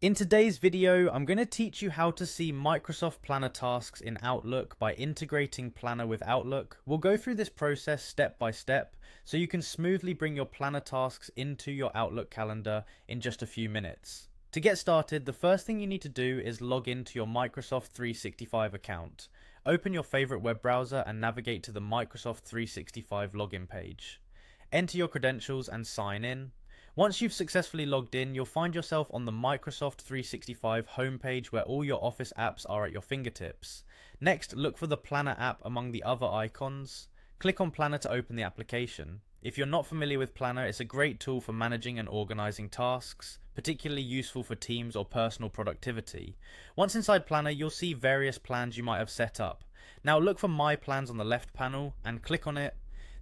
In today's video, I'm going to teach you how to see Microsoft Planner tasks in Outlook by integrating Planner with Outlook. We'll go through this process step by step so you can smoothly bring your Planner tasks into your Outlook calendar in just a few minutes. To get started, the first thing you need to do is log into your Microsoft 365 account. Open your favorite web browser and navigate to the Microsoft 365 login page. Enter your credentials and sign in. Once you've successfully logged in, you'll find yourself on the Microsoft 365 homepage where all your Office apps are at your fingertips. Next, look for the Planner app among the other icons. Click on Planner to open the application. If you're not familiar with Planner, it's a great tool for managing and organizing tasks, particularly useful for teams or personal productivity. Once inside Planner, you'll see various plans you might have set up. Now look for My Plans on the left panel and click on it.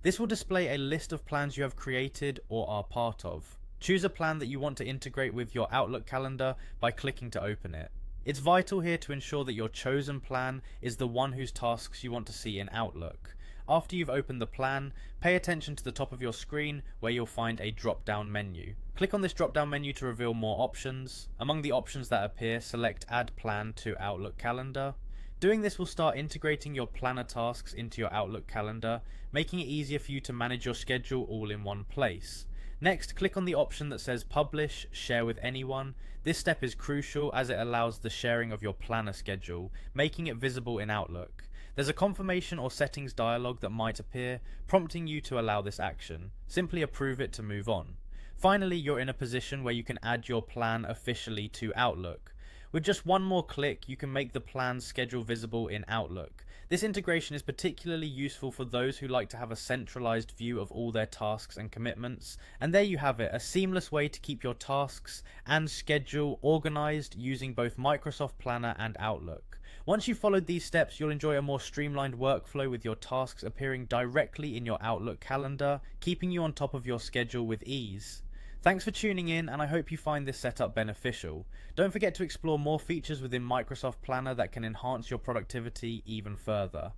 This will display a list of plans you have created or are part of. Choose a plan that you want to integrate with your Outlook calendar by clicking to open it. It's vital here to ensure that your chosen plan is the one whose tasks you want to see in Outlook. After you've opened the plan, pay attention to the top of your screen where you'll find a drop-down menu. Click on this drop-down menu to reveal more options. Among the options that appear, select Add Plan to Outlook Calendar. Doing this will start integrating your planner tasks into your Outlook calendar, making it easier for you to manage your schedule all in one place. Next, click on the option that says Publish, Share with Anyone. This step is crucial as it allows the sharing of your planner schedule, making it visible in Outlook. There's a confirmation or settings dialog that might appear, prompting you to allow this action. Simply approve it to move on. Finally, you're in a position where you can add your plan officially to Outlook. With just one more click, you can make the plan's schedule visible in Outlook. This integration is particularly useful for those who like to have a centralized view of all their tasks and commitments. And there you have it, a seamless way to keep your tasks and schedule organized using both Microsoft Planner and Outlook. Once you've followed these steps, you'll enjoy a more streamlined workflow with your tasks appearing directly in your Outlook calendar, keeping you on top of your schedule with ease. Thanks for tuning in, and I hope you find this setup beneficial. Don't forget to explore more features within Microsoft Planner that can enhance your productivity even further.